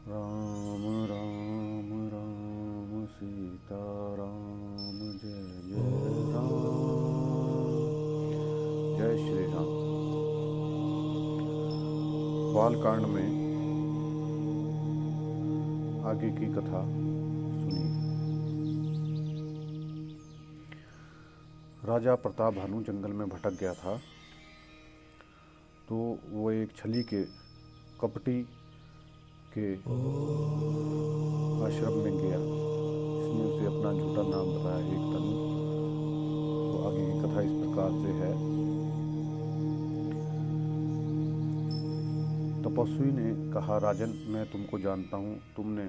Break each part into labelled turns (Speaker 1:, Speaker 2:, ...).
Speaker 1: राम राम राम सीता राम जय जय राम। जय श्री राम। बालकांड में आगे की कथा सुनिए। राजा प्रताप भानु जंगल में भटक गया था, तो वो एक छली के कपटी के आश्रम में गया। इसने उसे अपना झूठा नाम बताया, एक तनु। तो आगे की कथा इस प्रकार से है। तपस्वी ने कहा, राजन, मैं तुमको जानता हूँ, तुमने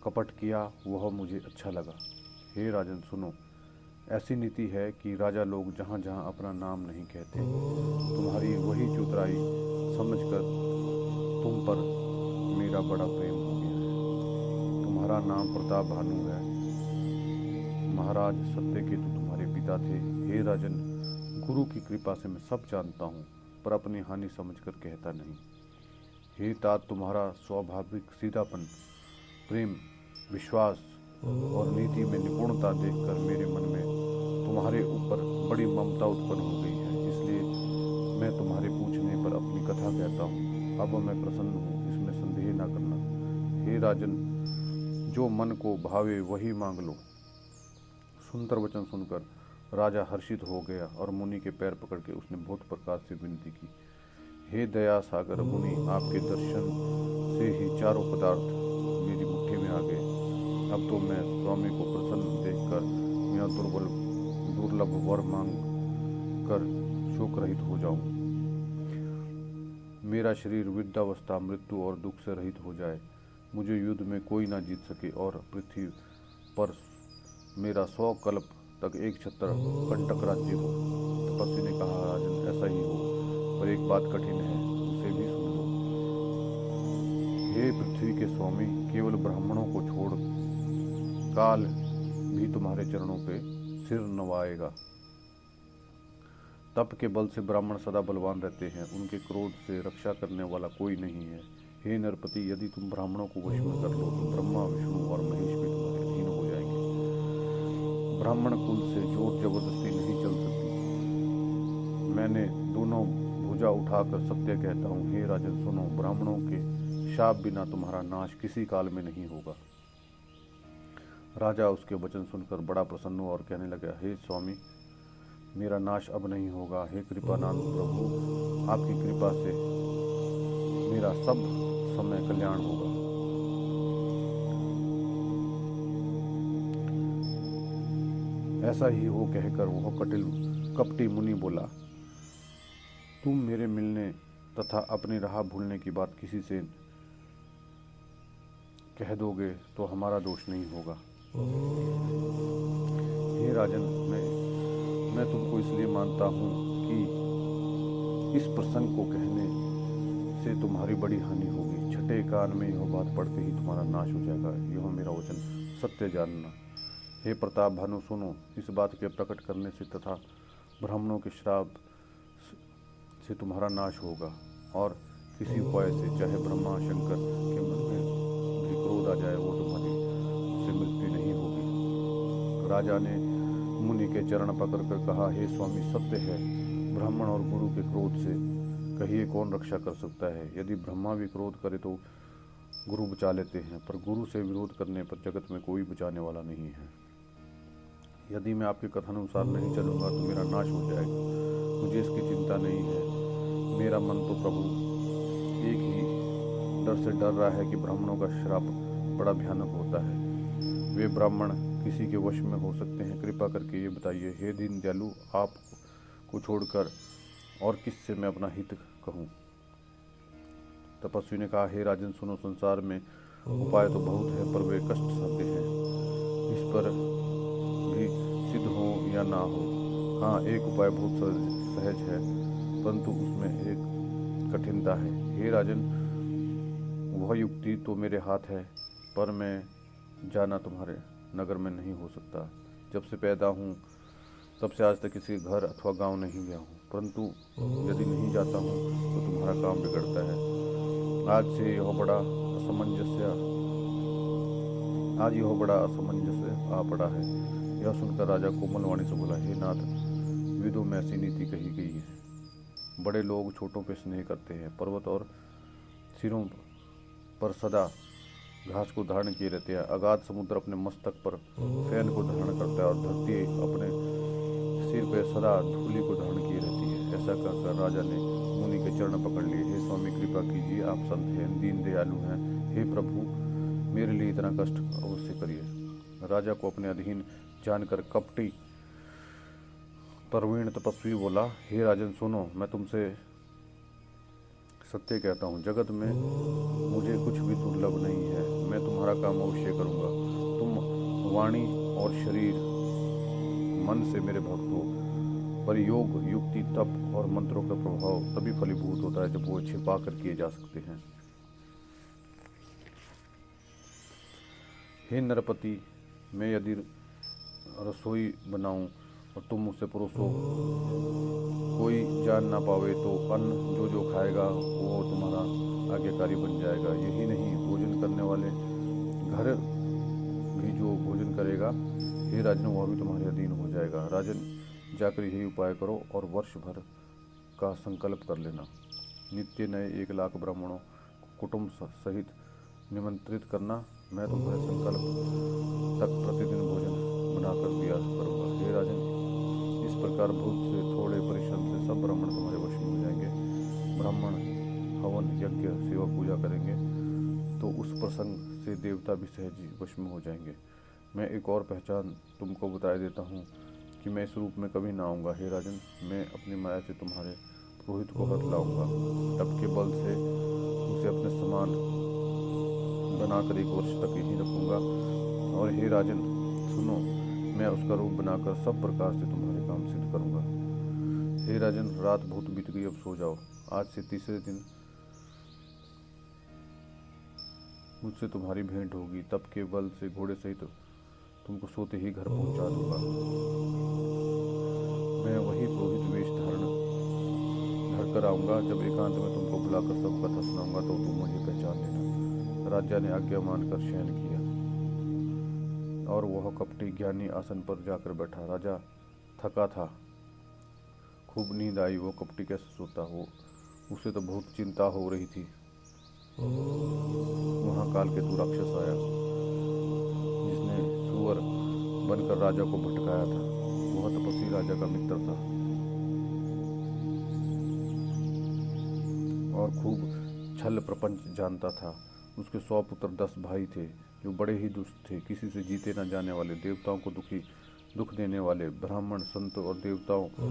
Speaker 1: कपट किया, वह मुझे अच्छा लगा। हे राजन, सुनो, ऐसी नीति है कि राजा लोग जहाँ जहाँ अपना नाम नहीं कहते। तुम्हारी वही चतुराई समझकर तुम पर मेरा बड़ा प्रेम हो गया है। तुम्हारा नाम प्रताप भानु है। महाराज सत्यकेतु तुम्हारे पिता थे। हे राजन, गुरु की कृपा से मैं सब जानता हूँ, पर अपनी हानि समझकर कहता नहीं। हे तात, तुम्हारा स्वाभाविक सीधापन, प्रेम, विश्वास और नीति में निपुणता देखकर मेरे मन में तुम्हारे ऊपर बड़ी ममता उत्पन्न हो गई है। इसलिए मैं तुम्हारे पूछने पर अपनी कथा कहता हूँ। अब मैं प्रसन्न हूँ, इसमें संदेह न करना। हे राजन, जो मन को भावे वही मांग लो। सुंदर वचन सुनकर राजा हर्षित हो गया और मुनि के पैर पकड़ के उसने बहुत प्रकार से विनती की। हे दया सागर मुनि, आपके दर्शन से ही चारों पदार्थ मेरी मुट्ठी में आ गए। अब तो मैं स्वामी को प्रसन्न देखकर यह दुर्लभ वर मांग कर शोक रहित हो जाऊं। मेरा शरीर वृद्धावस्था, मृत्यु और दुख से रहित हो जाए। मुझे युद्ध में कोई ना जीत सके और पृथ्वी पर मेरा 100 कल्प तक एक छत्र कंटक राज्य हो। तपस्वी ने कहा, राजन, ऐसा ही हो, पर एक बात कठिन है, उसे भी सुन लो। हे पृथ्वी के स्वामी, केवल ब्राह्मणों को छोड़ काल भी तुम्हारे चरणों पे सिर नवाएगा। तप के बल से ब्राह्मण सदा बलवान रहते हैं, उनके क्रोध से रक्षा करने वाला कोई नहीं है। हे नरपति, यदि तुम ब्राह्मणों को वश में कर लो तो ब्रह्मा, विष्णु और महेश भी तुम्हारे अधीन हो जाएंगे। ब्राह्मण कुल से जोर जबरदस्ती नहीं चल सकती। मैंने दोनों भुजा उठाकर सत्य कहता हूँ। हे राजन, सुनो, ब्राह्मणों के शाप बिना तुम्हारा नाश किसी काल में नहीं होगा। राजा उसके वचन सुनकर बड़ा प्रसन्न हुआ और कहने लगा, हे स्वामी, मेरा नाश अब नहीं होगा। हे कृपानाथ प्रभु, आपकी कृपा से मेरा सब समय कल्याण होगा। ऐसा ही हो कहकर वह कपटी मुनि बोला, तुम मेरे मिलने तथा अपनी राह भूलने की बात किसी से कह दोगे तो हमारा दोष नहीं होगा। हे राजन, मैं तुमको इसलिए मानता हूँ कि इस प्रसंग को कहने से तुम्हारी बड़ी हानि होगी। छठे कान में यह बात पढ़ते ही तुम्हारा नाश हो जाएगा। यह मेरा वचन सत्य जानना। हे प्रताप भानु, सुनो, इस बात के प्रकट करने से तथा ब्राह्मणों के श्राप से तुम्हारा नाश होगा, और किसी उपाय से, चाहे ब्रह्मा शंकर के मन में भी क्रोध आ जाए, वो तुम्हारी से मृत्यु नहीं होगी। राजा ने मुनि के चरण पकड़कर कहा, हे स्वामी, सत्य है, ब्राह्मण और गुरु के क्रोध से कहिए कौन रक्षा कर सकता है। यदि ब्रह्मा भी क्रोध करे तो गुरु बचा लेते हैं, पर गुरु से विरोध करने पर जगत में कोई बचाने वाला नहीं है। यदि मैं आपके कथानुसार नहीं चलूँगा तो मेरा नाश हो जाएगा। मुझे इसकी चिंता नहीं है। मेरा मन तो प्रभु एक ही डर से डर रहा है कि ब्राह्मणों का श्राप बड़ा भयानक होता है। वे ब्राह्मण किसी के वश में हो सकते हैं। कृपा करके ये बताइए, हे दीन दयालु, आपको छोड़कर और किससे मैं अपना हित कहूँ। तपस्वी ने कहा, हे राजन, सुनो, संसार में उपाय तो बहुत है, पर वे कष्ट साध्य हैं। इस पर भी सिद्ध हो या ना हो। हाँ, एक उपाय बहुत सहज है, परंतु उसमें एक कठिनता है। हे राजन, वह युक्ति तो मेरे हाथ है, पर मैं जाना तुम्हारे नगर में नहीं हो सकता। जब से पैदा हूँ तब से आज तक किसी घर अथवा गांव नहीं गया हूँ, परंतु यदि नहीं जाता हूँ तो तुम्हारा काम बिगड़ता है। आज से यह बड़ा असमंजस्य आज यह बड़ा असमंजस्य आ पड़ा है। यह सुनकर राजा कोमल वाणी से बोला, हे नाथ, वेदों में ऐसी नीति कही गई है। बड़े लोग छोटों पे स्नेह करते हैं। पर्वत और सिरों पर सदा घास को धारण किए रहते हैं। अगाध समुद्र अपने मस्तक पर फैन को धारण करता है और धरती अपने सिर पे सदा धूलि को धारण किए रहती है। ऐसा कहकर राजा ने मुनि के चरण पकड़ लिए। हे स्वामी, कृपा कीजिए, आप संत हैं, दीन दयालु हैं। हे प्रभु, मेरे लिए इतना कष्ट अवश्य करिए। राजा को अपने अधीन जानकर कपटी प्रवीण तपस्वी बोला, हे राजन सुनो, मैं तुमसे सत्य कहता हूँ, जगत में मुझे कुछ भी दुर्लभ नहीं है। मैं तुम्हारा काम अवश्य करूँगा। तुम वाणी और शरीर मन से मेरे भक्त हो, पर योग, युक्ति, तप और मंत्रों का प्रभाव तभी फलीभूत होता है जब वो छिपा कर किए जा सकते हैं। हे नरपति, मैं यदि रसोई बनाऊं और तुम मुझसे परोसो, कोई जान ना पावे तो अन्न जो जो खाएगा वो तुम्हारा आज्ञाकारी बन जाएगा। यही नहीं, भोजन करने वाले घर भी जो भोजन करेगा, हे राजन, वह भी तुम्हारे अधीन हो जाएगा। राजन, जाकर यही उपाय करो और वर्ष भर का संकल्प कर लेना। नित्य नए 1 लाख ब्राह्मणों को कुटुंब सहित निमंत्रित करना। मैं तुम्हारे संकल्प तक प्रतिदिन भोजन बनाकर दिया करूँगा। हे राजन, इस प्रकार बहुत से थोड़े परिश्रम से सब ब्राह्मण तुम्हारे वश में हो जाएंगे। ब्राह्मण हवन, यज्ञ, सेवा, पूजा करेंगे तो उस प्रसंग से देवता भी सहज वश में हो जाएंगे। मैं एक और पहचान तुमको बता देता हूँ कि मैं इस रूप में कभी ना आऊँगा। हे राजन, मैं अपनी माया से तुम्हारे पुरोहित को हथ लाऊंगा। तप के बल से उसे अपने समान बनाकर 1 वर्ष तक यहीं रखूंगा। और हे राजन सुनो, मैं उसका रूप बनाकर सब प्रकार से तुम्हारे काम सिद्ध करूंगा। हे राजन, रात बहुत बीत गई, अब सो जाओ। आज से तीसरे दिन मुझसे तुम्हारी भेंट होगी। तप के बल से घोड़े सहित तुमको सोते ही घर पहुंचा दूंगा। मैं वही पुरोहित वेश धर कर आऊंगा। जब एकांत में तुमको बुलाकर सब कथा सुनाऊंगा तो तुम मुझे पहचान लेना। राजा ने आज्ञा मानकर शयन किया और वह कपटी ज्ञानी आसन पर जाकर बैठा। राजा थका था, खूब नींद आई। वो कपटी कैसे सोता हो, उसे तो बहुत चिंता हो रही थी। वहाँ कालकेतु राक्षस आया, जिसने सुअर बनकर राजा को भटकाया था। वह तपस्वी राजा का मित्र था और खूब छल प्रपंच जानता था। उसके 100 पुत्र 10 भाई थे जो बड़े ही दुष्ट थे, किसी से जीते न जाने वाले, देवताओं को दुख देने वाले। ब्राह्मण, संत और देवताओं को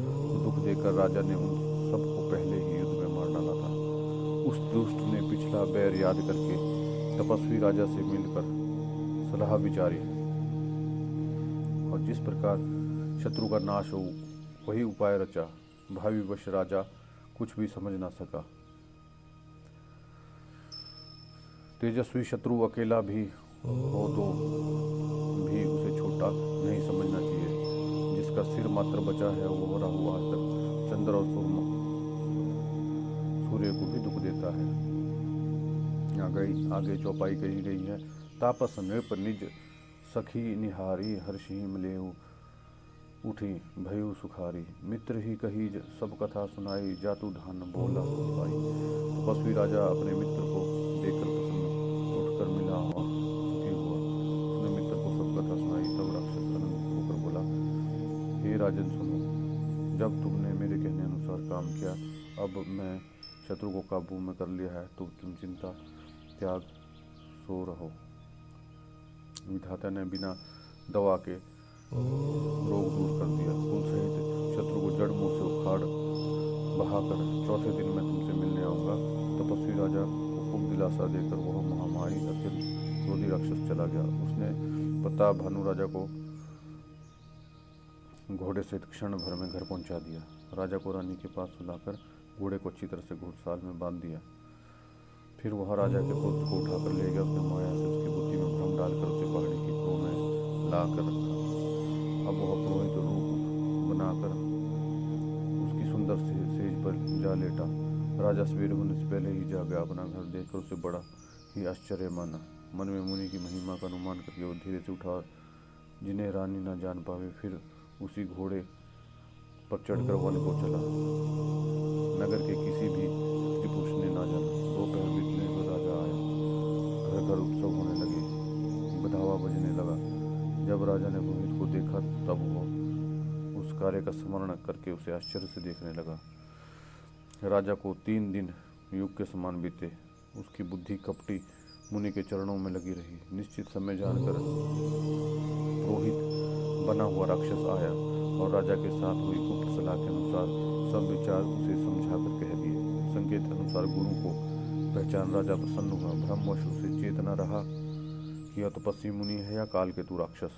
Speaker 1: दुख देकर राजा ने उन सबको पहले ही युद्ध में मार डाला था। उस दुष्ट ने पिछला बैर याद करके तपस्वी राजा से मिलकर सलाह विचारी और जिस प्रकार शत्रु का नाश हो वही उपाय रचा। भाविवश राजा कुछ भी समझ ना सका। तेजस्वी शत्रु अकेला भी हो तो भी उसे छोटा नहीं समझना चाहिए। जिसका सिर मात्र बचा है वो राहु आज तक चंद्र और सूर्य को भी दुख देता है। आगे चौपाई कही गई है। तापस नृप निज सखी निहारी, हर्षि मिलेऊ उठी भयु सुखारी। मित्र ही कही सब कथा सुनाई, जातु धान बोला पाई। तपस्वी राजा अपने मित्र को देखकर प्रसन्न उठकर मिला और सुखी हुआ। उसने मित्र को सब कथा सुनाई। तब राक्षस आनंदित होकर बोला, हे राजन सुनो, जब तुमने मेरे कहने अनुसार काम किया, अब मैं शत्रु को काबू में कर लिया है, तो तुम चिंता त्याग सो रहो। विधाता ने बिना दवा के रोग दूर कर दिया। उन सहित शत्रु को जड़ मुंह से उखाड़ बहाकर चौथे दिन मैं तुमसे मिलने आऊंगा। तपस्वी राजा को खूब दिलासा देकर वह महामारी अत्यंत क्रोधी राक्षस चला गया। उसने प्रताप भानु राजा को घोड़े सहित क्षण भर में घर पहुंचा दिया। राजा को रानी के पास सुलाकर घोड़े को अच्छी तरह से घुड़साल में बांध दिया। फिर वह राजा के पुत्र को उठाकर ले गया। उसने माया से उसकी बुद्धि में भ्रम डालकर उसे पहाड़ी की क्रों में ला कर रखा। अब वह पुरोहित रूप बनाकर उसकी सुंदर सेज पर जा लेटा। राजा सवेरे होने से पहले ही जागा। अपना घर देखकर उसे बड़ा ही आश्चर्य माना। मन में मुनि की महिमा का अनुमान करके वो धीरे से उठा, जिन्हें रानी न जान पावे, फिर उसी घोड़े पर चढ़कर वन को चला। नगर के किसी भी स्त्री पुरुष ने ना जाना। दोपहर बीतने पर राजा आया। घर घर उत्सव होने लगे, बधावा बजने लगा। जब राजा ने पुरोहित को देखा तब वो उस कार्य का स्मरण करके उसे आश्चर्य से देखने लगा। राजा को 3 दिन युग के समान बीते। उसकी बुद्धि कपटी मुनि के चरणों में लगी रही। निश्चित समय जानकर पुरोहित बना हुआ राक्षस आया और राजा के साथ हुई गुप्त सलाह के अनुसार सब विचार उसे समझाकर कह दिए। संकेत अनुसार गुरु को पहचान राजा प्रसन्न हुआ। ब्रह्मवश उसे चेतना रहा कि यह तपस्वी मुनि है या काल केतु राक्षस।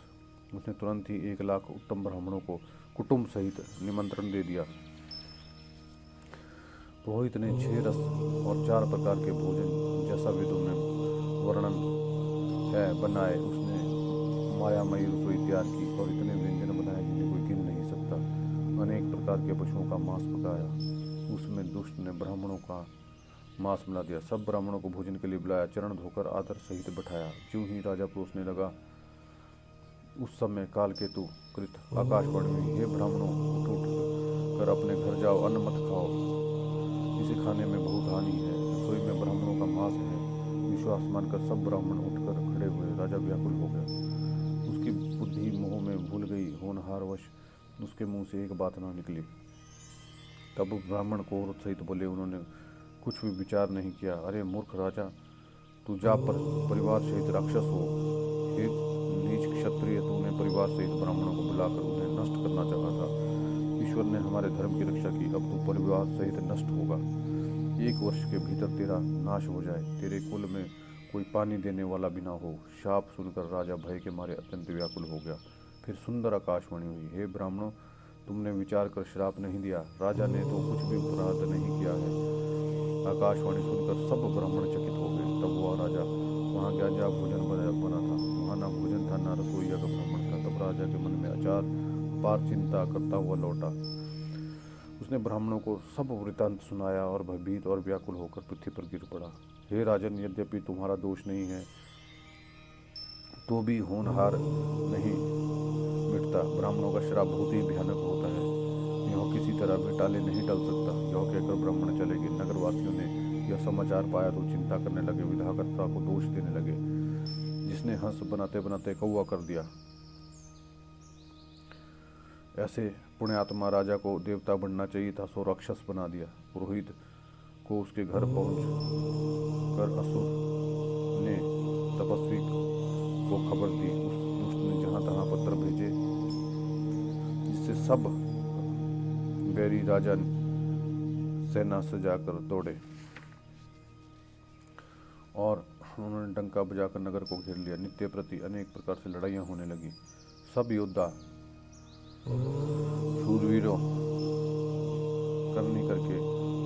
Speaker 1: उसने तुरंत ही 1 लाख उत्तम ब्राह्मणों को कुटुंब सहित निमंत्रण दे दिया। पुरोहित ने 6 रस और 4 प्रकार के भोजन, जैसा वेदों में वर्णन है, बनाए। उसने मायामयी रसोई तैयार की और इतने व्यंजन बनाए जिन्हें कोई गिन नहीं सकता। अनेक प्रकार के पशुओं का मांस पकाया। उसमें दुष्ट ने ब्राह्मणों का मांस मिला दिया। सब ब्राह्मणों को भोजन के लिए बुलाया, चरण धोकर आदर सहित बैठाया। ज्यों ही राजा परोसने लगा, उस समय काल केतु कृत आकाशवाणी हुई, हे ब्राह्मणों, उठ उठ कर अपने घर जाओ, अन्न मत खाओ, इसे खाने में बहुत हानि है। रसोई में ब्राह्मणों का मांस है। विश्वास मानकर सब ब्राह्मण उठकर खड़े हुए। राजा व्याकुल हो गया। उसकी बुद्धि मोह में भूल गई। होनहारवश उसके मुंह से एक बात ना निकली। तब ब्राह्मण को औरत सहित बोले, उन्होंने कुछ भी विचार नहीं किया। अरे मूर्ख राजा, तू जा परिवार सहित राक्षस हो। हे नीच क्षत्रिय, तूने परिवार सहित ब्राह्मणों को बुलाकर उन्हें नष्ट करना चाहा था। ईश्वर ने हमारे धर्म की रक्षा की, अब तू परिवार सहित नष्ट होगा। 1 वर्ष के भीतर तेरा नाश हो जाए। तेरे कुल में कोई पानी देने वाला भी ना हो। शाप सुनकर राजा भय के मारे अत्यंत व्याकुल हो गया। फिर सुंदर आकाशवाणी हुई, हे ब्राह्मणों, तुमने विचार कर श्राप नहीं दिया। राजा ने तो कुछ भी अपराध नहीं किया है। आकाशवाणी सुनकर सब ब्राह्मण चकित हो गए। तब वह राजा वहाँ गया जहाँ भोजन बना था। वहाँ ना भोजन था, ना रसोईया का ब्राह्मण था। तब राजा के मन में अपार चिंता करता हुआ लौटा। उसने ब्राह्मणों को सब वृतांत सुनाया और भयभीत और व्याकुल होकर पृथ्वी पर गिर पड़ा। हे राजन, यद्यपि तुम्हारा दोष नहीं है तो भी होनहार नहीं मिटता। ब्राह्मणों का श्राप बहुत ही भयानक होता है। यह किसी तरह भी टाले नहीं टल सकता। यह कहकर ब्राह्मण चले गए। नगरवासियों ने यह समाचार पाया तो चिंता करने लगे, विधाकर्ता को दोष देने लगे, जिसने हंस बनाते बनाते कौवा कर दिया। ऐसे पुण्यात्मा राजा को देवता बनना चाहिए था, सो राक्षस बना दिया। पुरोहित को उसके घर पहुंच कर असुर ने तपस्वी को खबर दी। उस दुष्ट ने जहां तहां पत्र भेजे, जिससे सब बैरी राजा सेना सजाकर दौड़े और उन्होंने डंका बजाकर नगर को घेर लिया। नित्य प्रति अनेक प्रकार से लड़ाइयाँ होने लगी। सब योद्धा शूरवीरों करनी करके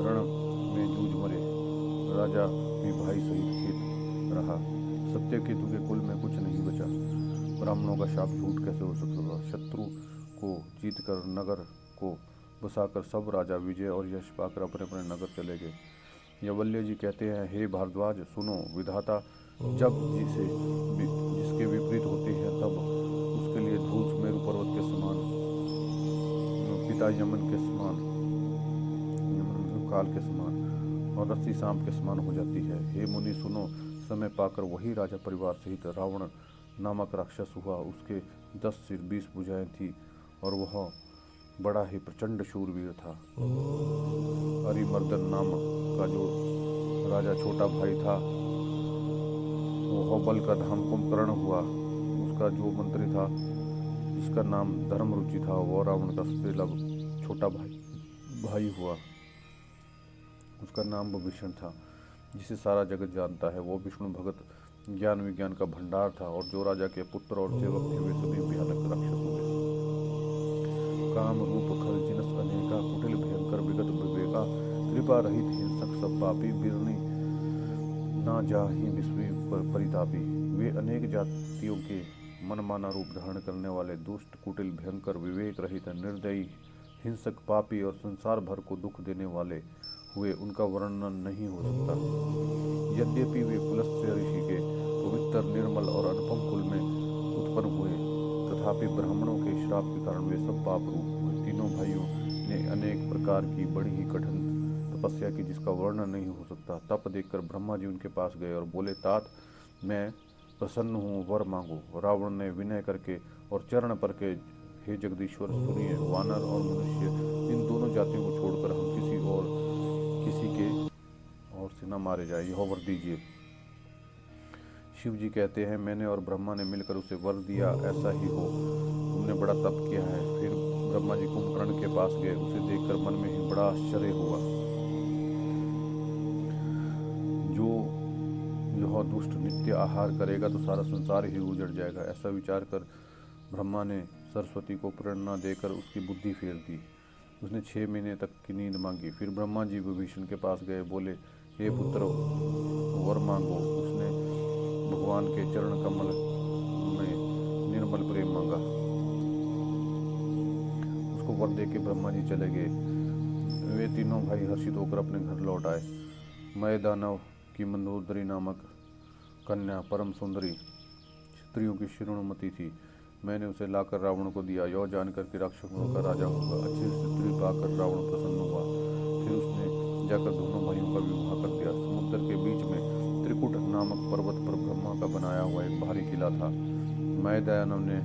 Speaker 1: रण में जूझ मरे। राजा भी भाई सहित खेत रहा। सत्यकेतु के कुल में कुछ नहीं बचा। ब्राह्मणों का शाप झूठ कैसे हो सकता था। शत्रु को जीतकर नगर को बसाकर सब राजा विजय और यश पाकर अपने अपने नगर चले गए। यवल्य जी कहते हैं, हे भारद्वाज, सुनो, विधाता जब जिसके विपरीत होते हैं तब उसके लिए धूल सुमेरु पर्वत के समान, पिता यमन के समान, यमन काल के समान और रस्सी सांप के समान हो जाती है। हे मुनि सुनो, समय पाकर वही राजा परिवार सहित रावण नामक राक्षस हुआ। उसके 10 सिर 20 भुजाएं थी और वह बड़ा ही प्रचंड शूरवीर था। अरिमर्दन नाम का जो राजा छोटा भाई था, वो बल का धाम कुंभकर्ण हुआ। उसका जो मंत्री था, जिसका नाम धर्मरुचि था, वह रावण का सबसे छोटा भाई हुआ। उसका नाम विभीषण था, जिसे सारा जगत जानता है। वो विष्णु भगत ज्ञान विज्ञान का भंडार था और जो राजा के पुत्र और सेवक थे वे सभी भयानक राक्षस हुए। काम रूप खल जिनस अनेका, कुटिल भयंकर विगत विवेका, कृपा रहित हिंसक सब पापी, बिरनी ना जाहि विश्व परितापी। वे अनेक जातियों के मनमाना रूप धारण करने वाले, दुष्ट, कुटिल, भयंकर, विवेक रहित, निर्दयी, हिंसक, पापी और संसार भर को दुख देने वाले हुए उनका वर्णन नहीं हो सकता। यद्यपि वे पुलस्त्य ऋषि के पवित्र, निर्मल और अनुपम कुल में उत्पन्न हुए, तथापि ब्राह्मणों के श्राप के कारण वे सब पाप रूप हुए। तीनों भाइयों ने अनेक प्रकार की बड़ी ही कठिन तपस्या की, जिसका वर्णन नहीं हो सकता। तप देखकर ब्रह्मा जी उनके पास गए और बोले, तात मैं प्रसन्न हूँ, वर मांगो। रावण ने विनय करके और चरण पर के, हे जगदीश्वर सुनिए, वानर और मनुष्य इन दोनों जातियों को छोड़कर हम किसी के और से न मारे जाए, यह वर दीजिए। शिव जी कहते हैं, मैंने और ब्रह्मा ने मिलकर उसे वर दिया, ऐसा ही हो। तुमने बड़ा तप किया है। फिर ब्रह्मा जी कुंभकर्ण के पास गए। उसे देखकर मन में ही बड़ा आश्चर्य हुआ। जो यह दुष्ट नित्य आहार करेगा तो सारा संसार ही उजड़ जाएगा। ऐसा विचार कर ब्रह्मा ने सरस्वती को प्रेरणा देकर उसकी बुद्धि फेर दी। उसने 6 महीने तक की नींद मांगी। फिर ब्रह्मा जी विभीषण के पास गए, बोले, हे पुत्र, वर मांगो। उसने भगवान के चरण कमल में निर्मल प्रेम मांगा। उसको वर दे के ब्रह्मा जी चले गए। वे तीनों भाई हर्षित होकर अपने घर लौट आए। मय दानव की मंदोदरी नामक कन्या परम सुंदरी, स्त्रियों की शिरोमणि थी। मैंने उसे लाकर रावण को दिया, यह जानकर कि राक्षसों का राजा होगा। अच्छी स्त्री पाकर रावण प्रसन्न हुआ। फिर उसने जाकर दोनों भाइयों का विवाह कर दिया। समुद्र के बीच में त्रिकुट नामक पर्वत पर ब्रह्मा का बनाया हुआ एक भारी किला था। मय दानव ने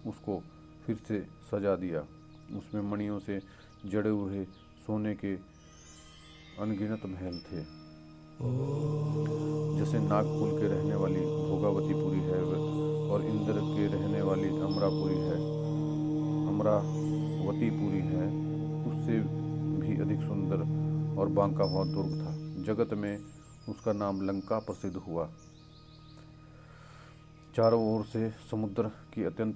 Speaker 1: उसको फिर से सजा दिया। उसमें मणियों से जड़े हुए सोने के अनगिनत महल थे। जैसे नागपुर के रहने वाली भोगावतीपुरी है और इंद्र के रहने वाली अमरावतीपुरी है, उससे भी अधिक सुंदर और बांका हुआ दुर्ग था। जगत में उसका नाम लंका प्रसिद्ध हुआ। चारों ओर से समुद्र की अत्यंत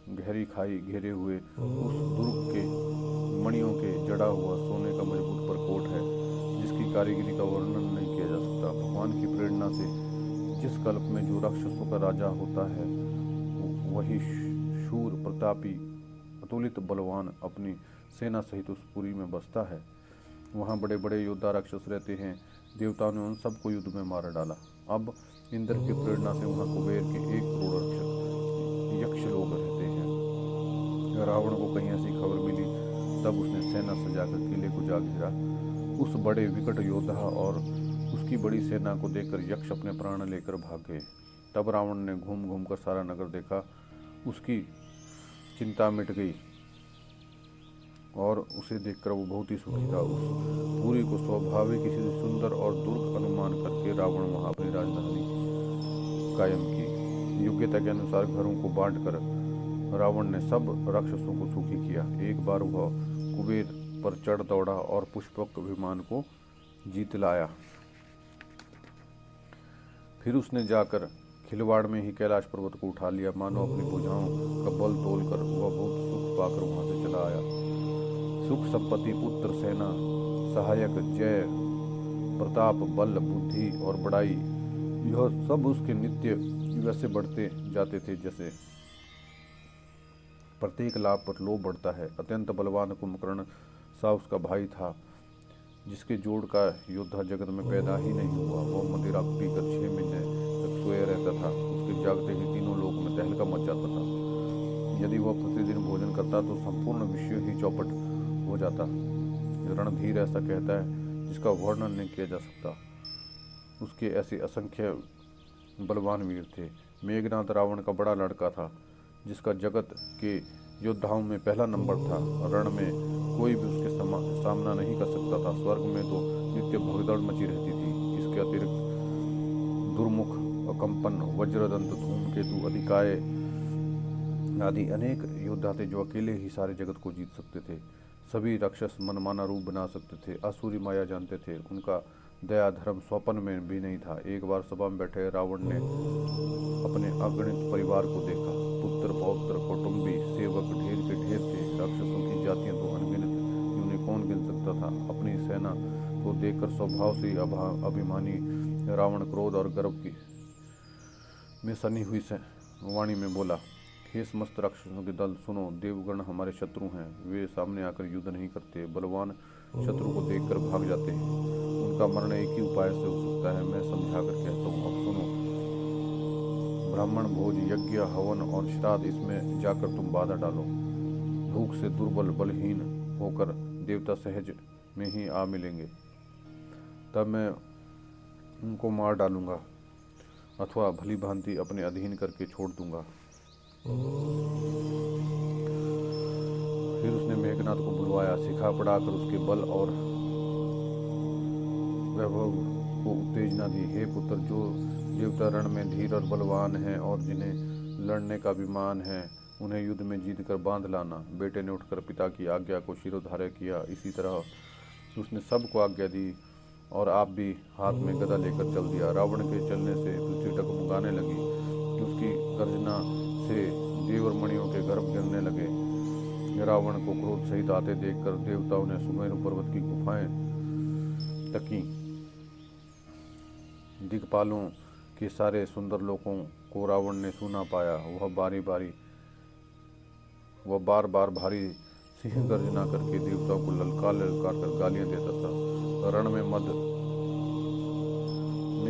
Speaker 1: गहरी खाई घेरे हुए उस दुर्ग के मणियों के जड़ा हुआ सोने का मजबूत परकोट है, जिसकी कारीगरी का वर्णन नहीं किया जा सकता। भगवान की प्रेरणा से जिस कल्प में जो राक्षसों का राजा होता है, वही शूर प्रतापी अतुलित बलवान अपनी सेना सहित उस पुरी में बसता है। वहाँ बड़े बड़े योद्धा राक्षस रहते हैं। देवताओं ने उन सबको युद्ध में मार डाला। अब इंद्र की प्रेरणा से वहाँ कुबेर के 1 करोड़ यक्ष लोग रहते हैं। रावण को कहीं ऐसी खबर मिली, तब उसने सेना सजाकर किले को जा घेरा। उस बड़े विकट योद्धा और उसकी बड़ी सेना को देखकर यक्ष अपने प्राण लेकर भाग गए। तब रावण ने घूम घूम कर सारा नगर देखा। उसकी चिंता मिट गई और उसे देखकर वो बहुत ही सुखी था। उस पुरी को स्वाभाविक किसी सुंदर और दुर्ग अनुमान करके रावण वहाँ अपनी राजधानी कायम की। योग्यता के अनुसार घरों को बांटकर रावण ने सब राक्षसों को सुखी किया। एक बार वह कुबेर पर चढ़ दौड़ा और पुष्पक विमान को जीत लाया। फिर उसने जाकर खिलवाड़ में ही कैलाश पर्वत को उठा लिया। मानो अपनी भुजाओं का बल तोलकर वह बहुत सुख पाकर वहां से चला आया। सुख, संपत्ति, पुत्र, सेना, सहायक, जय, प्रताप, बल, बुद्धि और बड़ाई, यह सब उसके नित्य वैसे बढ़ते जाते थे जैसे प्रत्येक लाभ पर लोभ बढ़ता है। अत्यंत बलवान कुंभकर्ण सा उसका भाई था, जिसके जोड़ का योद्धा जगत में पैदा ही नहीं हुआ। वह मदिरा पीकर 6 महीने तक सोया रहता था। उसके जागते ही तीनों लोक में तहलका मच जाता था। यदि वह प्रतिदिन भोजन करता तो संपूर्ण विश्व ही चौपट हो जाता। रणधीर ऐसा कहता है जिसका वर्णन नहीं किया जा सकता। उसके ऐसे असंख्य बलवान वीर थे। मेघनाथ रावण का बड़ा लड़का था, जिसका जगत के योद्धाओं में पहला नंबर था। रण में कोई भी उसके सामना नहीं कर सकता था। स्वर्ग में तो नित्य भगदड़ मची रहती थी। इसके अतिरिक्त दुर्मुख, अकंपन, वज्रदंत, धूमकेतु, अधिकाय आदि अनेक योद्धा थे जो अकेले ही सारे जगत को जीत सकते थे। सभी राक्षस मनमाना रूप बना सकते थे, आसुरी माया जानते थे। उनका दया धर्म स्वप्न में भी नहीं था। एक बार सभा में बैठे रावण ने अपने अगणित परिवार को देखा। पुत्र, पौत्र, कौटुंबी, सेवक ढेर के ढेर थे। राक्षसों की जातियां तो अनगिनत, उन्हें कौन गिन सकता था। अपनी सेना को देखकर स्वभाव से अभिमानी रावण क्रोध और गर्व की में सनी हुई वाणी में बोला, हे समस्त राक्षसों के दल सुनो, देवगण हमारे शत्रु हैं, वे सामने आकर युद्ध नहीं करते, बलवान शत्रु को देखकर भाग जाते हैं। उनका मरण एक ही उपाय से हो सकता है, मैं समझा कर कहता हूँ, अब सुनो। ब्राह्मण भोज, यज्ञ, हवन और श्राद्ध, इसमें जाकर तुम बाधा डालो। भूख से दुर्बल बलहीन होकर देवता सहज में ही आ मिलेंगे, तब मैं उनको मार डालूंगा अथवा भली भांति अपने अधीन करके छोड़ दूंगा। फिर उसने मेघनाथ को बुलवाया, शिखा पढ़ाकर उसके बल और वैभव को उत्तेजना दी। हे पुत्र, जो देवता रण में धीर और बलवान हैं और जिन्हें लड़ने का अभिमान है, उन्हें युद्ध में जीत कर बांध लाना। बेटे ने उठकर पिता की आज्ञा को शिरोधार्य किया। इसी तरह उसने सबको आज्ञा दी और आप भी हाथ में गदा लेकर चल दिया। रावण के चलने से पृथ्वी डगमगाने लगी, उसकी गर्जना से देवर मणियों के गर्भ गिरने लगे। रावण को क्रोध सहित आते देखकर देवताओं ने सुमेरु पर्वत की गुफाएं तकी। दिक्पालों के सारे सुंदर लोकों को रावण ने सूना पाया। वह बार बार भारी सिंह गर्जना करके देवताओं को ललकार ललकार कर गालियां देता था। रण में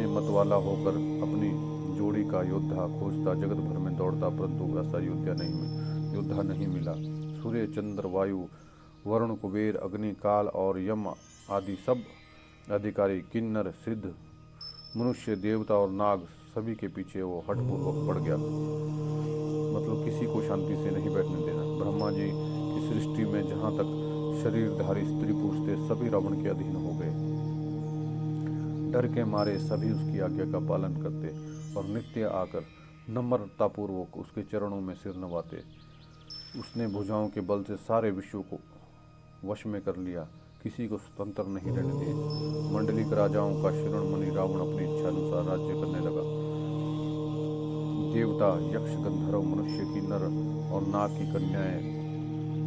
Speaker 1: मत वाला होकर अपनी जोड़ी का योद्धा खोजता, जगत भर में दौड़ता, परंतु ऐसा योद्धा नहीं मिला। सूर्य, चंद्र, वायु, वरुण, कुबेर, अग्नि, काल और यम आदि सब अधिकारी, किन्नर, सिद्ध, मनुष्य, देवता और नाग, सभी के पीछे वो हठपूर्वक पड़ गया। मतलब किसी को शांति से नहीं बैठने देना। ब्रह्मा जी की सृष्टि में जहाँ तक शरीरधारी स्त्री पुरुष थे, सभी रावण के अधीन हो गए। डर के मारे सभी उसकी आज्ञा का पालन करते और नित्य आकर नम्रतापूर्वक उसके चरणों में सिर नवाते। उसने भुजाओं के बल से सारे विश्व को वश में कर लिया, किसी को स्वतंत्र नहीं रहने दिए। मंडलिक राजाओं का शिरोमणि रावण अपनी इच्छा अनुसार राज्य करने लगा। देवता, यक्ष, गंधर्व, मनुष्य, किन्नर और नाग की कन्याएं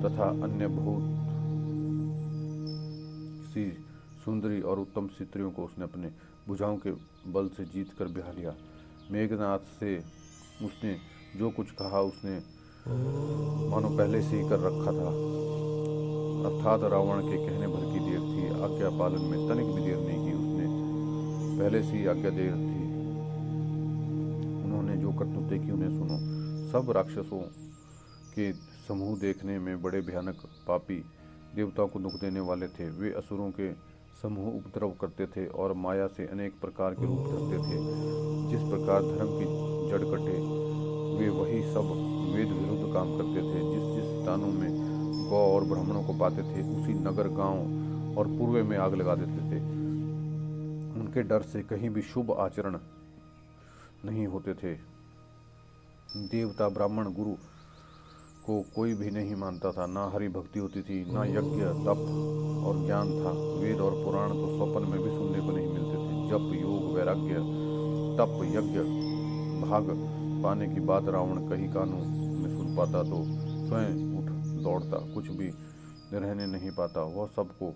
Speaker 1: तथा अन्य बहुत सी सुंदरी और उत्तम स्त्रियों को उसने अपने भुजाओं के बल से जीत कर ब्याह लिया। मेघनाथ से उसने जो कुछ कहा उसने मानो पहले से ही कर रखा था, अर्थात रावण के कहने भर की देर थी। आज्ञा पालन में तनिक भी देर नहीं की, उसने पहले से ही आज्ञा दे रखी। उन्होंने जो करतूतें की उन्हें सुनो। सब राक्षसों के समूह देखने में बड़े भयानक, पापी, देवताओं को दुख देने वाले थे। वे असुरों के समूह उपद्रव करते थे और माया से अनेक प्रकार के रूप धरते थे। जिस प्रकार धर्म की जड़ कटे, वे वही सब वेद विरुद्ध काम करते थे। जिस जिस स्थानों में गौ और ब्राह्मणों को पाते थे, उसी नगर, गांव और पूर्व में आग लगा देते थे। उनके डर से कहीं भी शुभ आचरण नहीं होते थे। देवता, ब्राह्मण, गुरु को कोई भी नहीं मानता था। ना हरि भक्ति होती थी, ना यज्ञ, तप और ज्ञान था। वेद और पुराण तो स्वप्न में भी सुनने को नहीं मिलते थे। जप, योग, वैराग्य, तप, यज्ञ, भाग पाने की बात रावण कहीं कानों में सुन पाता तो स्वयं उठ दौड़ता, कुछ भी रहने नहीं पाता। वह सबको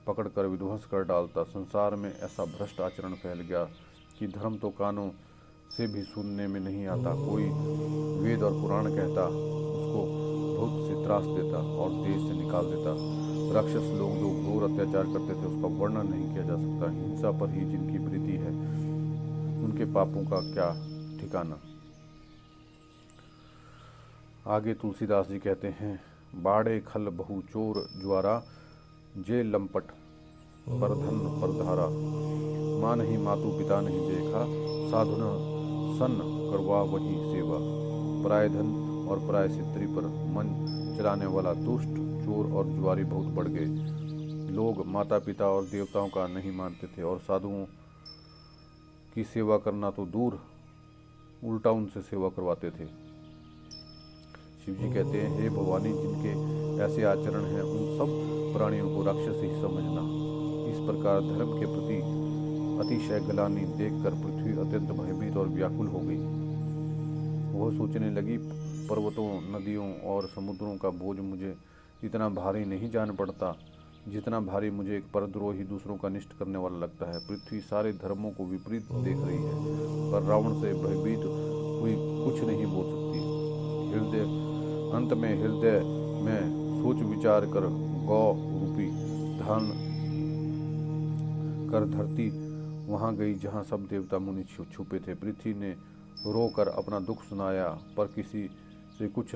Speaker 1: पकड़कर विध्वंस कर डालता। संसार में ऐसा भ्रष्ट आचरण फैल गया कि धर्म तो कानों से भी सुनने में नहीं आता। कोई वेद और पुराण कहता, उसको बहुत से त्रास देता और देश से निकाल देता। राक्षस लोग जो घोर अत्याचार करते थे, उसका वर्णन नहीं किया जा सकता। हिंसा पर ही जिनकी प्रीति है, उनके पापों का क्या ठिकाना। आगे तुलसीदास जी कहते हैं, बाड़े खल बहु चोर ज्वारा, जे लंपट पर धन पर धारा। माँ नहीं मातु पिता नहीं देखा, साधुन सन करवा वही सेवा। पराय धन और पराय स्त्री पर मन चलाने वाला दुष्ट, चोर और जुआरी बहुत बढ़ गए। लोग माता पिता और देवताओं का नहीं मानते थे और साधुओं की सेवा करना तो दूर, उल्टा उनसे सेवा करवाते थे। शिव जी कहते हैं, हे भवानी, जिनके ऐसे आचरण हैं, उन सब प्राणियों को राक्षस ही समझना। इस प्रकार धर्म के प्रति अतिशय गलानी देखकर पृथ्वी अत्यंत भयभीत और व्याकुल हो गई। वह सोचने लगी, पर्वतों, नदियों और समुद्रों का बोझ मुझे इतना भारी नहीं जान पड़ता जितना भारी मुझे एक परद्रोही दूसरों का निष्ठ करने वाला लगता है। पृथ्वी सारे धर्मों को विपरीत देख रही है, पर रावण से भयभीत हुई कुछ नहीं बोल सकती। हृदय में सोच विचार कर गौ रूपी धारण कर धरती वहां गई जहां सब देवता मुनि छुपे थे। पृथ्वी ने रोकर अपना दुख सुनाया, पर किसी से कुछ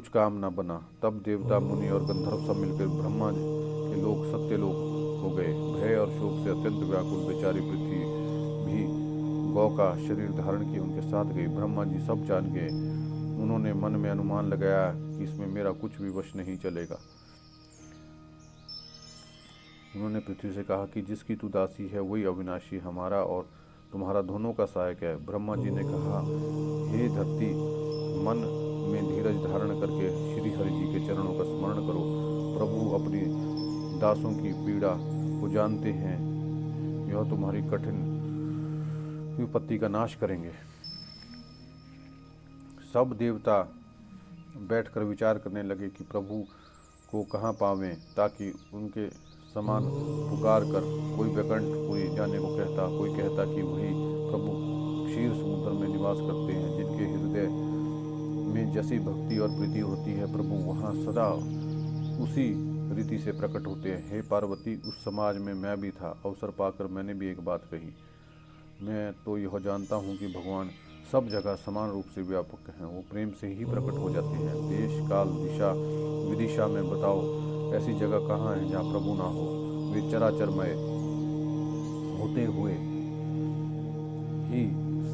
Speaker 1: काम न बना। तब देवता मुनि और गंधर्व सब मिलकर ब्रह्मा के लोक सत्य लोक हो गए। भय और शोक से अत्यंत व्याकुल बेचारी पृथ्वी भी गौ का शरीर धारण किए उनके साथ गई। ब्रह्मा जी सब जान गए। उन्होंने मन में अनुमान लगाया कि इसमें मेरा कुछ भी वश नहीं चलेगा। उन्होंने पृथ्वी से कहा कि जिसकी तू दासी है वही अविनाशी हमारा और तुम्हारा दोनों का सहायक है। ब्रह्मा जी ने कहा, हे धरती, मन में धीरज धारण करके श्री हरि जी के चरणों का स्मरण करो। प्रभु अपनी दासों की पीड़ा को जानते हैं, यह तुम्हारी कठिन विपत्ति का नाश करेंगे। सब देवता बैठकर विचार करने लगे कि प्रभु को कहाँ पावें, ताकि उनके समान पुकार कर कोई वैकुंठपुरी जाने को कहता, कोई कहता कि वही प्रभु क्षीर समुद्र में निवास करते हैं। जिनके हृदय में जैसी भक्ति और प्रीति होती है, प्रभु वहाँ सदा उसी रीति से प्रकट होते हैं। हे पार्वती, उस समाज में मैं भी था। अवसर पाकर मैंने भी एक बात कही। मैं तो यह जानता हूँ कि भगवान सब जगह समान रूप से व्यापक हैं। वो प्रेम से ही प्रकट हो जाते हैं। देश काल दिशा विदिशा में बताओ ऐसी जगह कहाँ है जहाँ प्रभु ना हो। वे चराचरमय होते हुए ही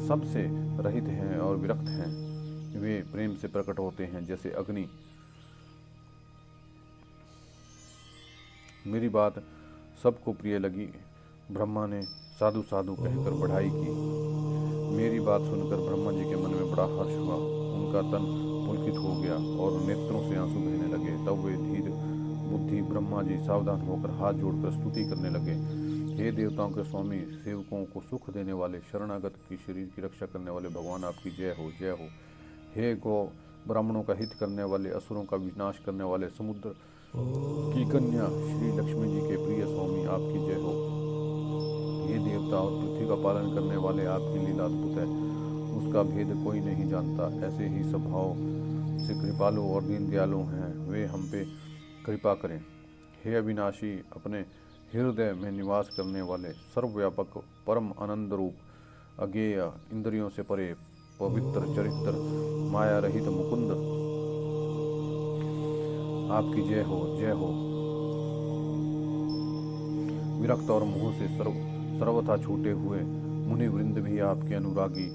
Speaker 1: सबसे रहित हैं और विरक्त हैं। वे प्रेम से प्रकट होते हैं जैसे अग्नि। मेरी बात सबको प्रिय लगी। ब्रह्मा ने साधु साधु कहकर बढ़ाई की। मेरी बात सुनकर ब्रह्मा जी के मन में बड़ा हर्ष हुआ। उनका तन पुलकित हो गया और नेत्रों से आंसू बहने लगे। तब वे धीर बुद्धि ब्रह्मा जी सावधान होकर हाथ जोड़कर स्तुति करने लगे। हे देवताओं के स्वामी, सेवकों को सुख देने वाले, शरणागत की शरीर की रक्षा करने वाले भगवान आपकी जय हो, जय हो। हे गौ ब्राह्मणों का हित करने वाले, असुरों का विनाश करने वाले, समुद्र की कन्या श्री लक्ष्मी जी के प्रिय स्वामी आपकी जय हो। ये देवता और पृथ्वी का पालन करने वाले आपकी लीला अद्भुत है, उसका भेद कोई नहीं जानता। ऐसे ही स्वभाव से कृपालु और दीन दयालु हैं, वे हम पे कृपा करें। हे अविनाशी, अपने हृदय में निवास करने वाले, सर्वव्यापक, परम आनंद रूप, अज्ञेय, इंद्रियों से परे, पवित्र चरित्र, माया रहित मुकुंद आपकी जय हो, जय हो। विरक्त और मोह से सर्वथा छूटे हुए मुनि वृंद भी आपके अनुरागी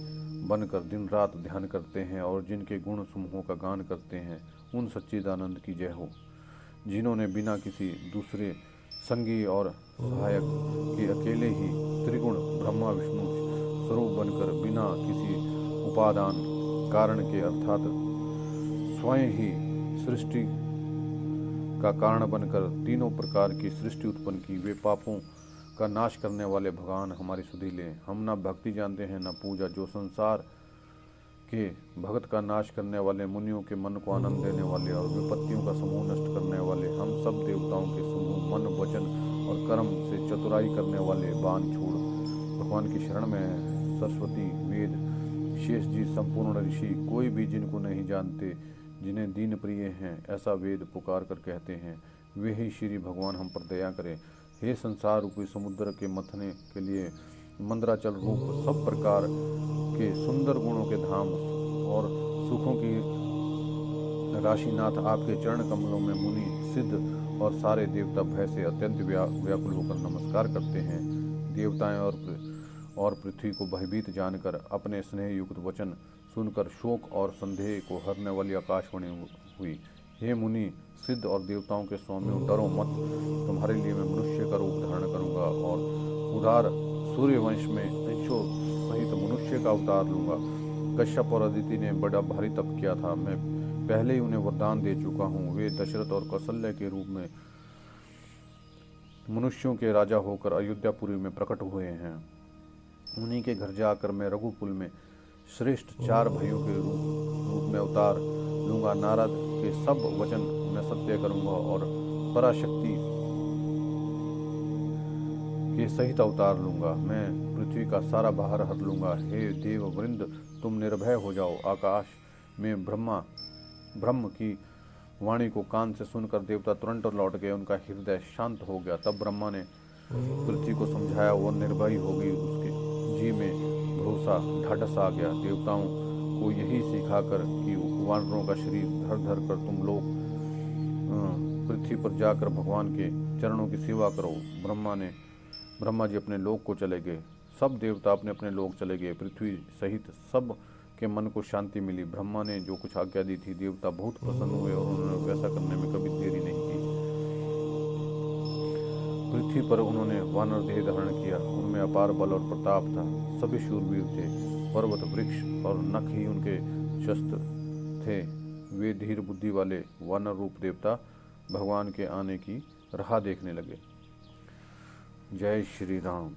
Speaker 1: बनकर दिन रात ध्यान करते हैं और जिनके गुण समूहों का गान करते हैं, उन सच्चिदानंद की जय हो। जिन्होंने बिना किसी दूसरे संगी और सहायक के अकेले ही त्रिगुण ब्रह्मा विष्णु स्वरूप बनकर बिना किसी उपादान कारण के अर्थात स्वयं ही सृष्टि का कारण बनकर तीनों प्रकार की सृष्टि उत्पन्न की, वे पापों का नाश करने वाले भगवान हमारे सुधीले। हम ना भक्ति जानते हैं न पूजा, जो संसार के भगत का नाश करने वाले, मुनियों के मन को आनंद देने वाले और विपत्तियों का समूह नष्ट करने वाले, हम सब देवताओं के समूह मन वचन और कर्म से चतुराई करने वाले, बाण छोड़ भगवान की शरण में है। सरस्वती, वेद, शेष जी, संपूर्ण ऋषि, कोई भी जिनको नहीं जानते, जिन्हें दीन प्रिय हैं, ऐसा वेद पुकार कर कहते हैं, वे ही श्री भगवान हम पर दया करें। हे संसार रूपी समुद्र के मथने के लिए मंदराचल रूप सब प्रकार के सुंदर गुणों के धाम और सुखों की राशिनाथ आपके चरण कमलों में मुनि, सिद्ध और सारे देवता भय से अत्यंत व्याकुल होकर नमस्कार करते हैं। देवताएं और पृथ्वी को भयभीत जानकर अपने स्नेह युक्त वचन सुनकर शोक और संदेह को हरने वाली आकाशवाणी हुई। हे मुनि, सिद्ध और देवताओं के स्वामियों, डरो मत। तुम्हारे लिए मैं मनुष्य का रूप धारण करूंगा और उदार सूर्यवंश में अंशों सहित मनुष्य का अवतार लूंगा। कश्यप और अदिति ने बड़ा भारी तप किया था, मैं पहले ही उन्हें वरदान दे चुका हूँ। वे दशरथ और कौशल्या के रूप में मनुष्यों के राजा होकर अयोध्यापुरी में प्रकट हुए हैं। उन्हीं के घर जाकर मैं रघुकुल में श्रेष्ठ 4 भाइयों के रूप में अवतार लूंगा। नारद के सब वचन मैं सत्य करूंगा और पराशक्ति ये सहित अवतार लूँगा, मैं पृथ्वी का सारा भार हर लूँगा। हे देव वृंद, तुम निर्भय हो जाओ। आकाश में ब्रह्म की वाणी को कान से सुनकर देवता तुरंत लौट गए, उनका हृदय शांत हो गया। तब ब्रह्मा ने पृथ्वी को समझाया, वो निर्भय हो गई, उसके जी में भरोसा ढाढ़स आ गया। देवताओं को यही सिखाकर कि वानरों का शरीर धर धर कर तुम लोग पृथ्वी पर जाकर भगवान के चरणों की सेवा करो। ब्रह्मा जी अपने लोक को चले गए। सब देवता अपने अपने लोक चले गए। पृथ्वी सहित सब के मन को शांति मिली। ब्रह्मा ने जो कुछ आज्ञा दी थी, देवता बहुत प्रसन्न हुए और उन्होंने वैसा करने में कभी देरी नहीं की। पृथ्वी पर उन्होंने वानर देह धारण किया। उनमें अपार बल और प्रताप था। सभी शूरवीर थे। पर्वत, वृक्ष और नख ही उनके शस्त्र थे। वे धीर बुद्धि वाले वानर रूप देवता भगवान के आने की राह देखने लगे। जय श्री राम।